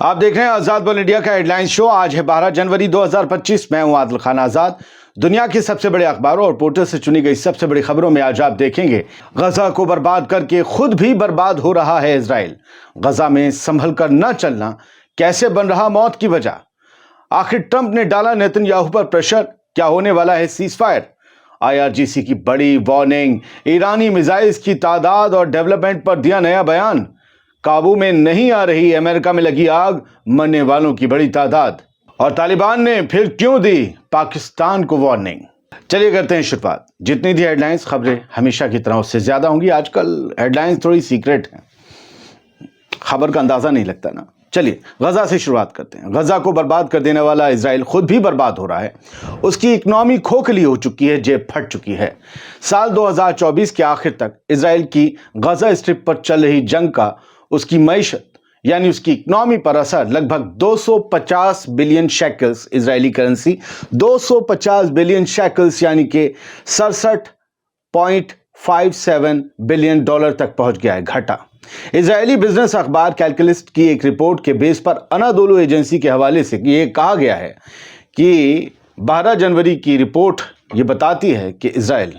आप देख रहे हैं आजाद वर्ल्ड इंडिया का हेडलाइन शो। आज है 12 जनवरी 2025। मैं हूं आदिल खान आजाद। दुनिया के सबसे बड़े अखबारों और पोर्टल से चुनी गई सबसे बड़ी खबरों में आज आप देखेंगे, गजा को बर्बाद करके खुद भी बर्बाद हो रहा है इजराइल। गजा में संभल कर न चलना कैसे बन रहा मौत की वजह। आखिर ट्रंप ने डाला नेतन्याहू पर प्रेशर, क्या होने वाला है सीजफायर। IRGC की बड़ी वार्निंग, ईरानी मिसाइल्स की तादाद और डेवलपमेंट पर दिया नया बयान। काबू में नहीं आ रही अमेरिका में लगी आग, मरने वालों की बड़ी तादाद। और तालिबान ने फिर क्यों दी पाकिस्तान को वार्निंग। चलिए करते हैं शुरुआत। जितनी भी हेडलाइंस खबरें हमेशा की तरह उससे ज्यादा होंगी। आजकल हेडलाइंस थोड़ी सीक्रेट हैं, खबर का अंदाजा नहीं लगता ना। चलिए गजा से शुरुआत करते हैं। गजा को बर्बाद कर देने वाला इजराइल खुद भी बर्बाद हो रहा है। उसकी इकोनॉमी खोखली हो चुकी है, जेब फट चुकी है। साल 2024 के आखिर तक इजराइल की गजा स्ट्रिप पर चल रही जंग का उसकी मईशत यानी उसकी इकोनॉमी पर असर लगभग 250 billion shackles, Israeli currency 250 billion shackles यानी कि 67.57 बिलियन डॉलर तक पहुंच गया है, घटा। इजरायली बिजनेस अखबार कैलकुलिस्ट की एक रिपोर्ट के बेस पर अनादोलू एजेंसी के हवाले से ये कहा गया है कि 12 जनवरी की रिपोर्ट ये बताती है कि इजराइल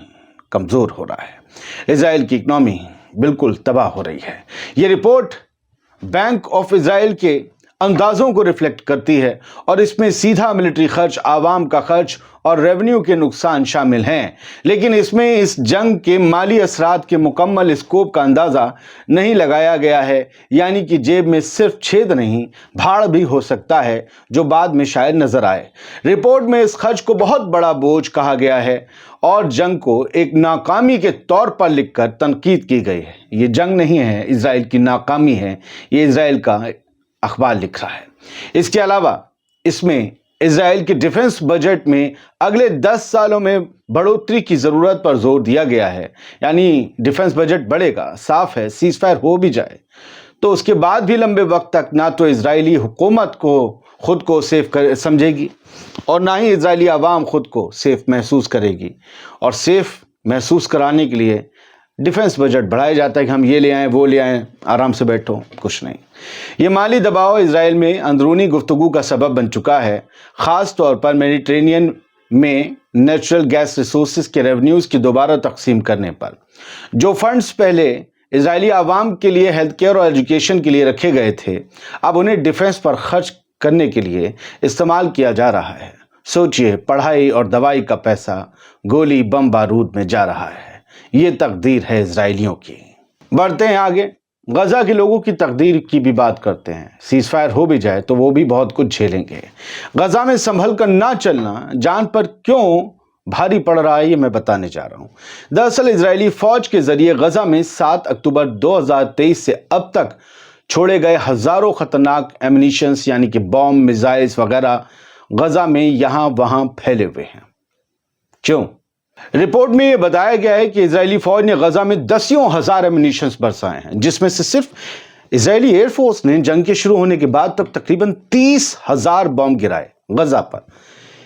कमजोर हो रहा है, इजराइल की इकोनॉमी बिल्कुल तबाह हो रही है। ये रिपोर्ट बैंक ऑफ इजराइल के अंदाजों को रिफ्लेक्ट करती है और इसमें सीधा मिलिट्री खर्च, आवाम का खर्च और रेवेन्यू के नुकसान शामिल हैं। लेकिन इसमें इस जंग के माली असरात के मुकम्मल स्कोप का अंदाजा नहीं लगाया गया है, यानी कि जेब में सिर्फ छेद नहीं, भाड़ भी हो सकता है, जो बाद में शायद नजर आए। रिपोर्ट में इस खर्च को बहुत बड़ा बोझ कहा गया है और जंग को एक नाकामी के तौर पर लिखकर तनकीद की गई है। ये जंग नहीं है, इजराइल की नाकामी है, ये इजराइल का अखबार लिख रहा है। इसके अलावा इसमें इजराइल के डिफेंस बजट में अगले 10 सालों में बढ़ोतरी की जरूरत पर जोर दिया गया है, यानी डिफेंस बजट बढ़ेगा। साफ है, सीजफायर हो भी जाए तो उसके बाद भी लंबे वक्त तक ना तो इजरायली हुकूमत को खुद को सेफ समझेगी और ना ही इजरायली आवाम खुद को सेफ महसूस करेगी। और सेफ महसूस कराने के लिए डिफेंस बजट बढ़ाया जाता है कि हम ये ले आएं, वो ले आएं, आराम से बैठो, कुछ नहीं। ये माली दबाव इजराइल में अंदरूनी गुफ्तगू का सबब बन चुका है, ख़ास तौर पर मेडिटेरेनियन में नेचुरल गैस रिसोर्सेज के रेवेन्यूज़ की दोबारा तकसीम करने पर। जो फंड्स पहले इजरायली आवाम के लिए हेल्थ केयर और एजुकेशन के लिए रखे गए थे, अब उन्हें डिफेंस पर खर्च करने के लिए इस्तेमाल किया जा रहा है। सोचिए, पढ़ाई और दवाई का पैसा गोली बम बारूद में जा रहा है। ये तकदीर है इजरायलियों की। बढ़ते हैं आगे, गजा के लोगों की तकदीर की भी बात करते हैं। सीजफायर हो भी जाए तो वो भी बहुत कुछ झेलेंगे। गजा में संभल कर ना चलना जान पर क्यों भारी पड़ रहा है, ये मैं बताने जा रहा हूं। दरअसल इजरायली फौज के जरिए गजा में 7 अक्टूबर 2023 से अब तक छोड़े गए हजारों खतरनाक एमिनिशंस यानी कि बॉम्ब, मिसाइल्स वगैरह गजा में यहां वहां फैले हुए हैं। क्यों? रिपोर्ट में यह बताया गया है कि इजरायली फौज ने गजा में दसियों हजार एमिनिशंस बरसाए हैं, जिसमें से सिर्फ इजरायली एयरफोर्स ने जंग के शुरू होने के बाद तक तकरीबन 30,000 बॉम्ब गिराए गजा पर।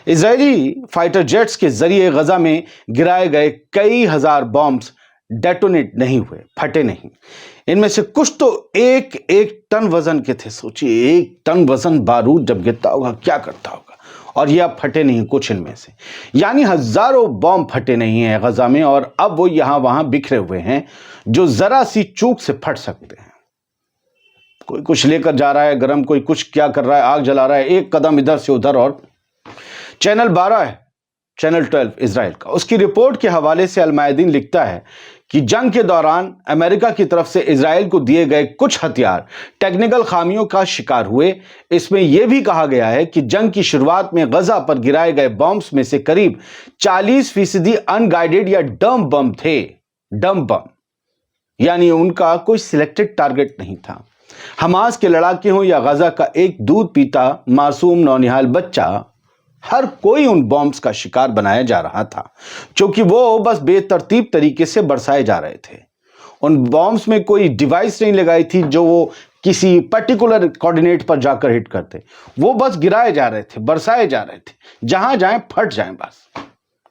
इजरायली फाइटर जेट्स के जरिए गजा में गिराए गए कई हजार बॉम्ब्स डेटोनेट नहीं हुए, फटे नहीं। इनमें से कुछ तो एक टन वजन के थे। सोचिए, 1 टन वजन बारूद जब गिरता होगा क्या करता होगा। और ये अब फटे नहीं कुछ इनमें से, यानी हजारों बॉम्ब फटे नहीं हैं गजा में, और अब वो यहां वहां बिखरे हुए हैं जो जरा सी चूक से फट सकते हैं। कोई कुछ लेकर जा रहा है गरम, कोई कुछ क्या कर रहा है, आग जला रहा है, एक कदम इधर से उधर। और चैनल 12 है, चैनल 12 इजराइल का, उसकी रिपोर्ट के हवाले से अल-मायदीन लिखता है कि जंग के दौरान अमेरिका की तरफ से इजराइल को दिए गए कुछ हथियार टेक्निकल खामियों का शिकार हुए। इसमें यह भी कहा गया है कि जंग की शुरुआत में गजा पर गिराए गए बॉम्ब्स में से करीब 40% अनगाइडेड या डम बम थे। डम बम यानी उनका कोई सिलेक्टेड टारगेट नहीं था। हमास के लड़ाके हों या गजा का एक दूध पीता मासूम नौनिहाल बच्चा, हर कोई उन बॉम्ब्स का शिकार बनाया जा रहा था, क्योंकि वो बस बेतरतीब तरीके से बरसाए जा रहे थे। उन बॉम्ब्स में कोई डिवाइस नहीं लगाई थी जो वो किसी पर्टिकुलर कोऑर्डिनेट पर जाकर हिट करते। वो बस गिराए जा रहे थे, बरसाए जा रहे थे, जहां जाएं फट जाएं, बस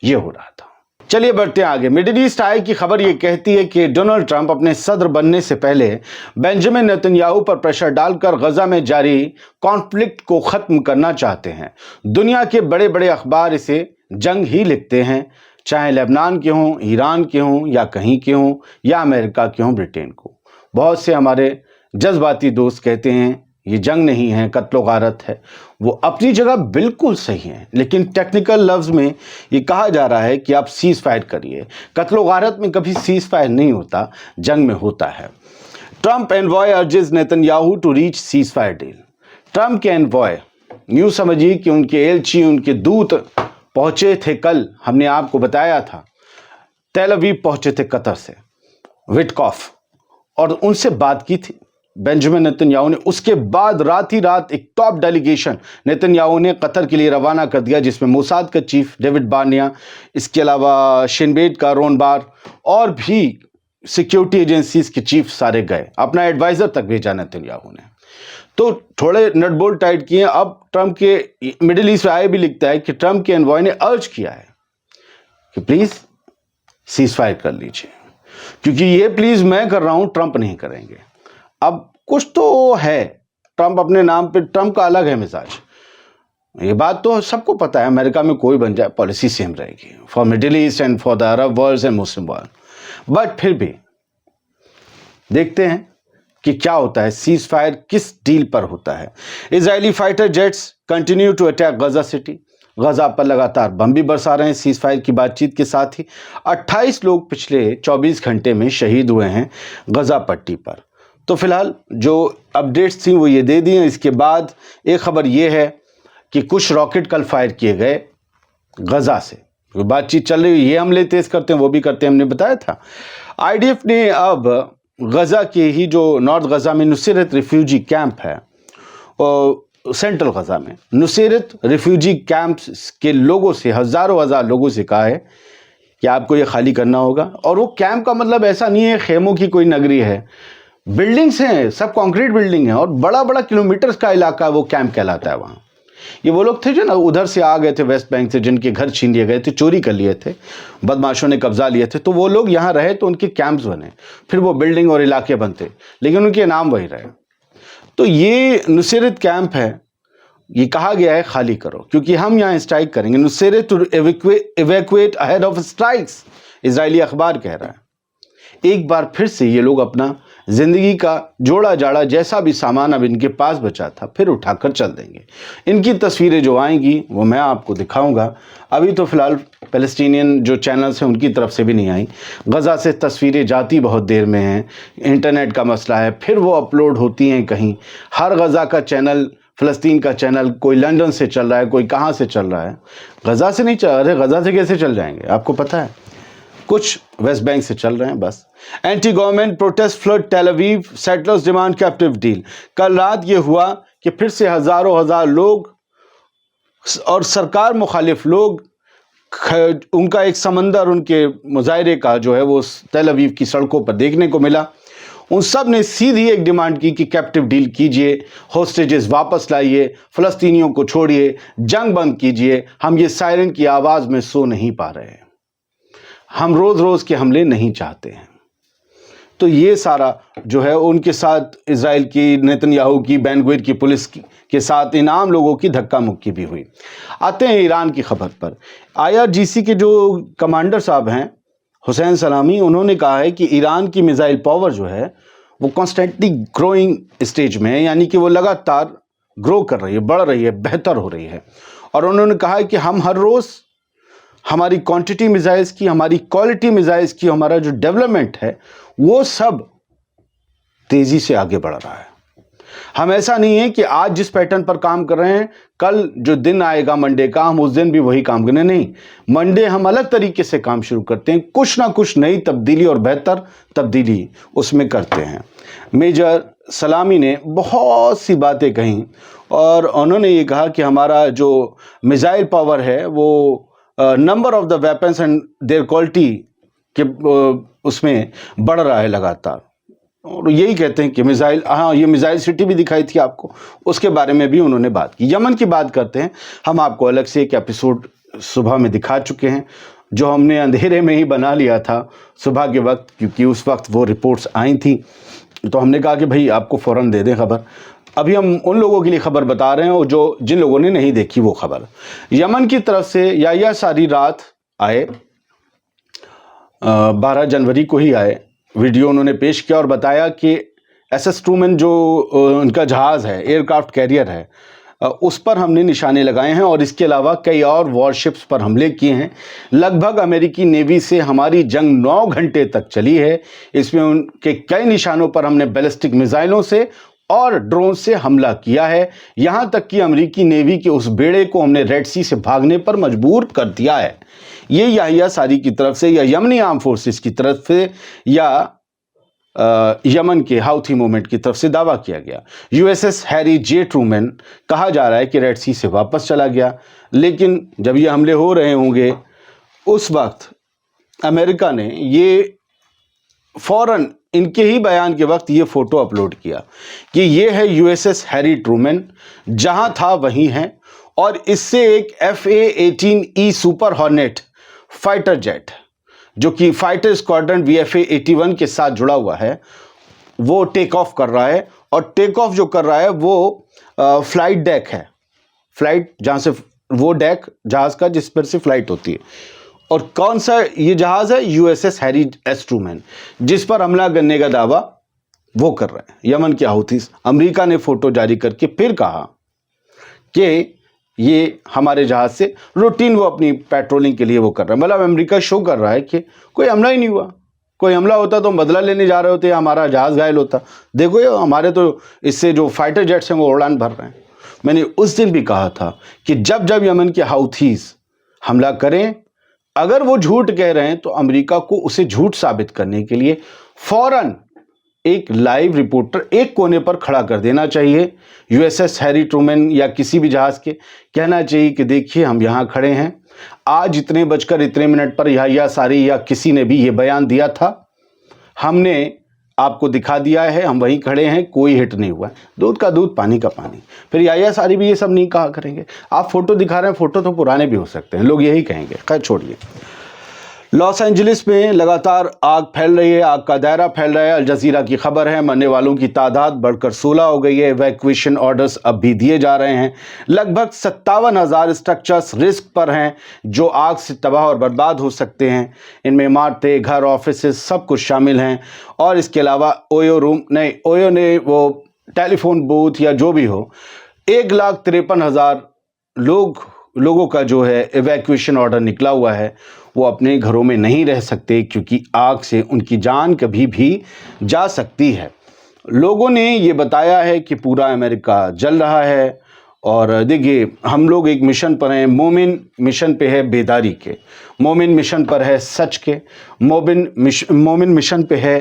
ये हो रहा था। चलिए बढ़ते हैं आगे। मिडिल ईस्ट आई की खबर ये कहती है कि डोनाल्ड ट्रंप अपने सदर बनने से पहले बेंजामिन नेतन्याहू पर प्रेशर डालकर गजा में जारी कॉन्फ्लिक्ट को खत्म करना चाहते हैं। दुनिया के बड़े बड़े अखबार इसे जंग ही लिखते हैं, चाहे लेबनान के हों, ईरान के हों, या कहीं के हों, या अमेरिका के हों, ब्रिटेन को। बहुत से हमारे जज्बाती दोस्त कहते हैं ये जंग नहीं है, कत्लो गारत है। वो अपनी जगह बिल्कुल सही है, लेकिन टेक्निकल लफ्ज़ में ये कहा जा रहा है कि आप सीज़ फायर करिए। कत्लो गारत में कभी सीज़ फायर नहीं होता, जंग में होता है। Trump envoy urges Netanyahu to reach ceasefire deal. Trump के एनवॉय, यूँ समझिए कि उनके एलची, उनके दूत पहुँचे थे कल, हमने आपको बताया था, तेल अवीव पहुँचे थे कतर से, विटकॉफ, और उनसे बात की थी बेंजामिन नेतन्याहू ने। उसके बाद रात ही रात एक टॉप डेलीगेशन नेतन्याहू ने कतर के लिए रवाना कर दिया, जिसमें मोसाद का चीफ डेविड बार्निया, इसके अलावा शिन बेट का रोन बार, और भी सिक्योरिटी एजेंसीज के चीफ सारे गए। अपना एडवाइज़र तक भेजा नेतन्याहू ने। तो थोड़े नट बोल्ट टाइट किए। अब ट्रंप के मिडिल ईस्ट आए भी लिखता है कि ट्रंप के एनवॉय ने अर्ज किया है कि प्लीज़ सीज फायर कर लीजिए, क्योंकि ये प्लीज़ मैं कर रहा हूं, ट्रंप नहीं करेंगे। अब कुछ तो है, ट्रंप अपने नाम पे, ट्रंप का अलग है मिजाज, ये बात तो सबको पता है। अमेरिका में कोई बन जाए पॉलिसी सेम रहेगी for middle east and for the Arab world and Muslim world. But फिर भी देखते हैं कि क्या होता है, सीज फायर किस डील पर होता है। Israeli fighter jets continue to attack Gaza city. Gaza पर लगातार बम भी बरसा रहे हैं। सीज फायर की बातचीत के साथ ही 28 लोग पिछले 24 घंटे में शहीद हुए हैं गजा पट्टी पर। तो फिलहाल जो अपडेट्स थी वो ये दे दी हैं। इसके बाद एक खबर ये है कि कुछ रॉकेट कल फायर किए गए गजा से। बातचीत चल रही है, ये हमले तेज करते हैं, वो भी करते हैं, हमने बताया था। आईडीएफ ने अब गजा के ही जो नॉर्थ गजा में नुसैरत रिफ्यूजी कैंप है, और सेंट्रल गजा में नुसैरत रिफ्यूजी कैंप के लोगों से, हज़ार लोगों से कहा है कि आपको ये खाली करना होगा। और वो कैंप का मतलब ऐसा नहीं है खेमों की कोई नगरी है, बिल्डिंग्स हैं, सब कंक्रीट बिल्डिंग है, और बड़ा बड़ा किलोमीटर का इलाका वो कैंप कहलाता है। वहाँ ये वो लोग थे जो ना उधर से आ गए थे वेस्ट बैंक से, जिनके घर छीन लिए गए थे, चोरी कर लिए थे, बदमाशों ने कब्जा लिए थे, तो वो लोग यहाँ रहे तो उनके कैंप्स बने, फिर वो बिल्डिंग और इलाके बनते, लेकिन उनके नाम वही रहे। तो ये नुसैरत कैंप है, ये कहा गया है खाली करो क्योंकि हम यहाँ स्ट्राइक करेंगे। Nuseirat to evacuate ahead of strikes, Israeli अखबार कह रहा है। एक बार फिर से ये लोग अपना जिंदगी का जोड़ा जाड़ा जैसा भी सामान अब इनके पास बचा था फिर उठाकर चल देंगे। इनकी तस्वीरें जो आएंगी वो मैं आपको दिखाऊंगा। अभी तो फिलहाल पैलेस्टीनियन जो चैनल्स हैं उनकी तरफ से भी नहीं आई। गजा से तस्वीरें जाती बहुत देर में हैं, इंटरनेट का मसला है, फिर वो अपलोड होती हैं कहीं। हर गजा का चैनल, फ़लस्तीन का चैनल, कोई लंदन से चल रहा है, कोई कहाँ से चल रहा है, गजा से नहीं चल रहे। गजा से कैसे चल जाएंगे आपको पता है, कुछ वेस्ट बैंक से चल रहे हैं बस। Anti government protest flood Tel Aviv, settlers demand captive deal. कल रात ये हुआ कि फिर से हज़ार लोग और सरकार मुखालिफ लोग, उनका एक समंदर उनके मुजाहरे का जो है वो टेल अवीव की सड़कों पर देखने को मिला। उन सब ने सीधी एक डिमांड की कि कैप्टिव डील कीजिए, होस्टेजेस वापस लाइए, फ़लस्तीनियों को छोड़िए, जंग बंद कीजिए। हम ये सायरन की आवाज़ में सो नहीं पा रहे हैं, हम रोज़ रोज़ के हमले नहीं चाहते हैं। तो ये सारा जो है उनके साथ इजराइल की, नेतन्याहू की, बेन गुविर की पुलिस के साथ इन आम लोगों की धक्का मुक्की भी हुई। आते हैं ईरान की खबर पर। IRGC के जो कमांडर साहब हैं हुसैन सलामी, उन्होंने कहा है कि ईरान की मिसाइल पावर जो है वो कॉन्स्टेंटली ग्रोइंग स्टेज में है, यानी कि वो लगातार ग्रो कर रही है, बढ़ रही है, बेहतर हो रही है। और उन्होंने कहा है कि हम हर रोज़ हमारी क्वांटिटी मिसाइल्स की, हमारी क्वालिटी मिसाइल्स की, हमारा जो डेवलपमेंट है वो सब तेज़ी से आगे बढ़ रहा है। हम ऐसा नहीं है कि आज जिस पैटर्न पर काम कर रहे हैं कल जो दिन आएगा मंडे का हम उस दिन भी वही काम करने, नहीं। मंडे हम अलग तरीके से काम शुरू करते हैं, कुछ ना कुछ नई तब्दीली और बेहतर तब्दीली उसमें करते हैं। मेजर सलामी ने बहुत सी बातें कहीं और उन्होंने ये कहा कि हमारा जो मिसाइल पावर है वो number of the weapons and there quality के उसमें बढ़ रहा है लगातार। और यही कहते हैं कि मिसाइल, हाँ ये मिसाइल सिटी भी दिखाई थी आपको, उसके बारे में भी उन्होंने बात की। यमन की बात करते हैं, हम आपको अलग से एक एपिसोड सुबह में दिखा चुके हैं। जो हमने अंधेरे में ही बना लिया था सुबह के वक्त, क्योंकि उस वक्त वो रिपोर्ट्स आई थी, तो हमने कहा कि भाई आपको फ़ौरन दे दें खबर। अभी हम उन लोगों के लिए खबर बता रहे हैं और जिन लोगों ने नहीं देखी वो खबर। यमन की तरफ से याह्या सारी रात आए, 12 जनवरी को ही आए, वीडियो उन्होंने पेश किया और बताया कि SS ट्रूमैन जो उनका जहाज़ है, एयरक्राफ्ट कैरियर है, उस पर हमने निशाने लगाए हैं और इसके अलावा कई और वॉरशिप्स पर हमले किए हैं। लगभग अमेरिकी नेवी से हमारी जंग 9 घंटे तक चली है। इसमें उनके कई निशानों पर हमने बैलिस्टिक मिसाइलों से और ड्रोन से हमला किया है। यहां तक कि अमेरिकी नेवी के उस बेड़े को हमने रेड सी से भागने पर मजबूर कर दिया है। ये याह्या सारी की तरफ से या यमनी आर्म फोर्सेस की तरफ से या यमन के हाउथी मूवमेंट की तरफ से दावा किया गया। USS हैरी जे ट्रूमैन कहा जा रहा है कि रेड सी से वापस चला गया, लेकिन जब ये हमले हो रहे होंगे उस वक्त अमेरिका ने ये फौरन इनके ही बयान के वक्त ये फोटो अपलोड किया कि ये है USS हैरी ट्रूमैन, जहां था वहीं है, और इससे एक FA-18E super hornet fighter jet जो कि फाइटर स्क्वाड्रन VFA 81 के साथ जुड़ा हुआ है, वो टेक ऑफ कर रहा है। और टेक ऑफ जो कर रहा है वो फ्लाइट डेक है, फ्लाइट जहाँ से वो डेक जहाज़ का जिस पर से फ्लाइट होती है। और कौन सा ये जहाज़ है? USS हैरी एस ट्रूमैन, जिस पर हमला करने का दावा वो कर रहे हैं यमन के हाउथीज। अमेरिका ने फोटो जारी करके फिर कहा कि ये हमारे जहाज से रूटीन वो अपनी पेट्रोलिंग के लिए वो कर रहे हैं। मतलब अमेरिका शो कर रहा है कि कोई हमला ही नहीं हुआ। कोई हमला होता तो हम बदला लेने जा रहे होते, हमारा जहाज घायल होता। देखो ये हमारे तो इससे जो फाइटर जेट्स हैं वो उड़ान भर रहे हैं। मैंने उस दिन भी कहा था कि जब जब यमन के हाउथीज हमला करें, अगर वो झूठ कह रहे हैं तो अमेरिका को उसे झूठ साबित करने के लिए फौरन एक लाइव रिपोर्टर एक कोने पर खड़ा कर देना चाहिए। USS हैरी ट्रूमैन या किसी भी जहाज के कहना चाहिए कि देखिए हम यहाँ खड़े हैं, आज इतने बजकर इतने मिनट पर याह्या सारी या किसी ने भी ये बयान दिया था, हमने आपको दिखा दिया है, हम वहीं खड़े हैं, कोई हिट नहीं हुआ। दूध का दूध पानी का पानी। फिर याह्या सारी भी ये सब नहीं कहा करेंगे। आप फोटो दिखा रहे हैं, फोटो तो पुराने भी हो सकते हैं, लोग यही कहेंगे। खैर छोड़िए। लॉस एंजलिस में लगातार आग फैल रही है, आग का दायरा फैल रहा है। अल जजीरा की खबर है, मरने वालों की तादाद बढ़कर 16 हो गई है। इवैक्यूएशन ऑर्डर्स अब भी दिए जा रहे हैं। लगभग 57,000 स्ट्रक्चर्स रिस्क पर हैं जो आग से तबाह और बर्बाद हो सकते हैं। इनमें इमारतें, घर, ऑफिसेस सब कुछ शामिल हैं। और इसके अलावा ओयो ने वो टेलीफोन बूथ या जो भी हो, 1,53,000 लोगों का जो है इवैक्यूएशन ऑर्डर निकला हुआ है। वो अपने घरों में नहीं रह सकते क्योंकि आग से उनकी जान कभी भी जा सकती है। लोगों ने ये बताया है कि पूरा अमेरिका जल रहा है। और देखिए हम लोग एक मिशन पर हैं। मोमिन मिशन पे है बेदारी के, मोमिन मिशन पर है सच के, मोमिन मिशन पे है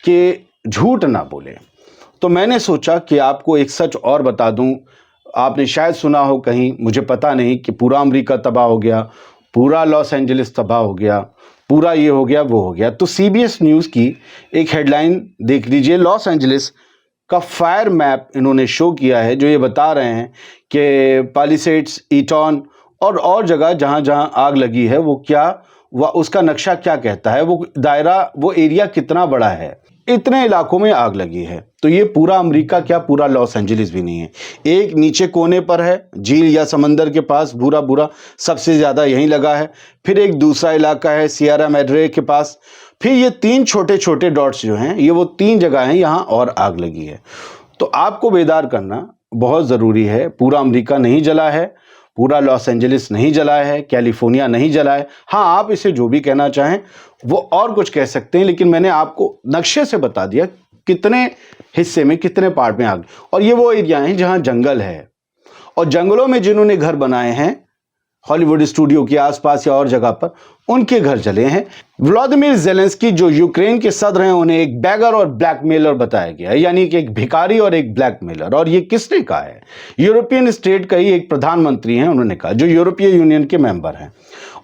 कि झूठ ना बोले। तो मैंने सोचा कि आपको एक सच और बता दूं। आपने शायद सुना हो कहीं, मुझे पता नहीं, कि पूरा अमेरिका तबाह हो गया, पूरा लॉस एंजलिस तबाह हो गया, पूरा ये हो गया वो हो गया। तो CBS न्यूज़ की एक हेडलाइन देख लीजिए। लॉस एंजलिस का फायर मैप इन्होंने शो किया है, जो ये बता रहे हैं कि पैलिसेड्स, ईटॉन और जगह जहाँ जहाँ आग लगी है वो क्या, वह उसका नक्शा क्या कहता है, वो दायरा, वो एरिया कितना बड़ा है। इतने इलाकों में आग लगी है। तो ये पूरा अमेरिका क्या, पूरा लॉस एंजलिस भी नहीं है। एक नीचे कोने पर है, झील या समंदर के पास, भूरा सबसे ज़्यादा यहीं लगा है। फिर एक दूसरा इलाका है सियरा मैड्रे के पास। फिर ये 3 छोटे छोटे डॉट्स जो हैं, ये वो 3 जगह हैं यहाँ और आग लगी है। तो आपको बेदार करना बहुत ज़रूरी है। पूरा अमेरिका नहीं जला है, पूरा लॉस एंजलिस नहीं जला है, कैलिफोर्निया नहीं जला है। हाँ, आप इसे जो भी कहना चाहें वो और कुछ कह सकते हैं, लेकिन मैंने आपको नक्शे से बता दिया कितने हिस्से में, कितने पार्ट में आग। और ये वो एरिया हैं जहाँ जंगल है, और जंगलों में जिन्होंने घर बनाए हैं हॉलीवुड स्टूडियो के आसपास या और जगह पर, उनके घर जले हैं। व्लादिमीर ज़ेलेंस्की जो यूक्रेन के सदर हैं, उन्हें एक बैगर और ब्लैकमेलर बताया गया है, यानी कि एक भिखारी और एक ब्लैकमेलर। और ये किसने कहा है? यूरोपियन स्टेट का ही एक प्रधानमंत्री हैं, उन्होंने कहा, जो यूरोपीय यूनियन के मेंबर हैं।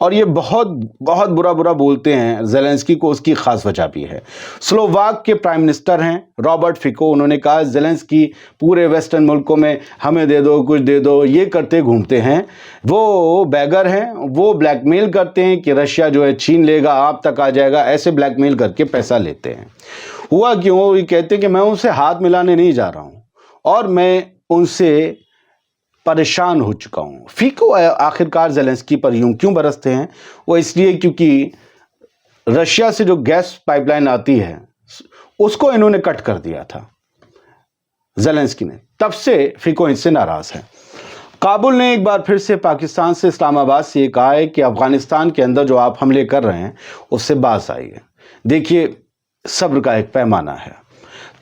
और ये बहुत बहुत बुरा बोलते हैं ज़ेलेंस्की को, उसकी खास वजह भी है। स्लोवाक के प्राइम मिनिस्टर हैं रॉबर्ट फिको, उन्होंने कहा ज़ेलेंस्की पूरे वेस्टर्न मुल्कों में हमें दे दो, कुछ दे दो, ये करते घूमते हैं। वो बैगर हैं, वो ब्लैकमेल करते हैं कि रशिया जो है छीन लेगा, आप तक आ जाएगा, ऐसे ब्लैकमेल करके पैसा लेते हैं। हुआ क्यों? वो ये कहते हैं कि मैं उनसे हाथ मिलाने नहीं जा रहा हूँ और मैं उनसे परेशान हो चुका हूँ। फीको आखिरकार ज़ेलेंस्की पर यूं क्यों बरसते हैं? वो इसलिए क्योंकि रशिया से जो गैस पाइपलाइन आती है उसको इन्होंने कट कर दिया था ज़ेलेंस्की ने, तब से फीको इनसे नाराज़ है। काबुल ने एक बार फिर से पाकिस्तान से, इस्लामाबाद से ये कहा है कि अफगानिस्तान के अंदर जो आप हमले कर रहे हैं उससे बाज आइए। देखिए, सब्र का एक पैमाना है।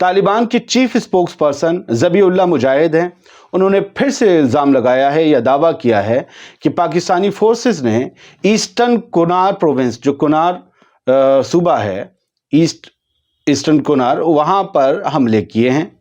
तालिबान के चीफ स्पोक्स पर्सन ज़बीउल्लाह मुजाहिद हैं। उन्होंने फिर से इल्ज़ाम लगाया है या दावा किया है कि पाकिस्तानी फोर्सेस ने ईस्टर्न कुनार प्रोविंस, जो कुनार सूबा है, ईस्टर्न कुनार, वहाँ पर हमले किए हैं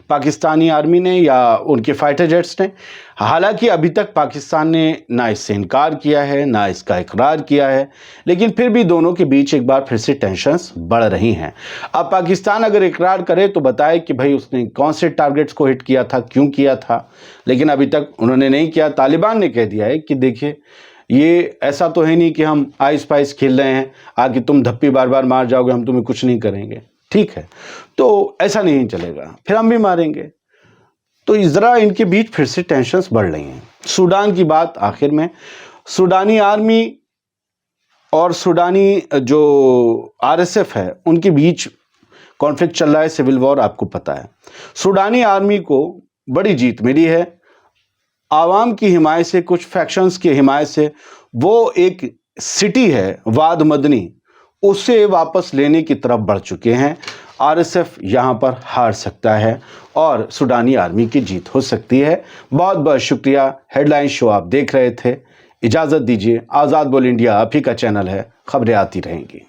पाकिस्तानी आर्मी ने या उनके फाइटर जेट्स ने। हालांकि अभी तक पाकिस्तान ने ना इससे इनकार किया है ना इसका इकरार किया है, लेकिन फिर भी दोनों के बीच एक बार फिर से टेंशन्स बढ़ रही हैं। अब पाकिस्तान अगर इकरार करे तो बताए कि भाई उसने कौन से टारगेट्स को हिट किया था, क्यों किया था, लेकिन अभी तक उन्होंने नहीं किया। तालिबान ने कह दिया है कि देखिए, ये ऐसा तो है नहीं कि हम आइस पाइस खेल रहे हैं, आगे तुम धप्पी बार बार मार जाओगे, हम तुम्हें कुछ नहीं करेंगे, ठीक है, तो ऐसा नहीं चलेगा, फिर हम भी मारेंगे। तो ज़रा इनके बीच फिर से टेंशन्स बढ़ रही हैं। सूडान की बात आखिर में, सूडानी आर्मी और सूडानी जो आरएसएफ है उनके बीच कॉन्फ्लिक्ट चल रहा है, सिविल वॉर, आपको पता है। सूडानी आर्मी को बड़ी जीत मिली है आवाम की हिमायत से, कुछ फैक्शंस की हिमायत से। वो एक सिटी है वाद मदनी, उसे वापस लेने की तरफ बढ़ चुके हैं। आरएसएफ यहाँ पर हार सकता है और सूडानी आर्मी की जीत हो सकती है। बहुत बहुत शुक्रिया। हेडलाइन शो आप देख रहे थे। इजाज़त दीजिए। आज़ाद बोल इंडिया आप ही का चैनल है, खबरें आती रहेंगी।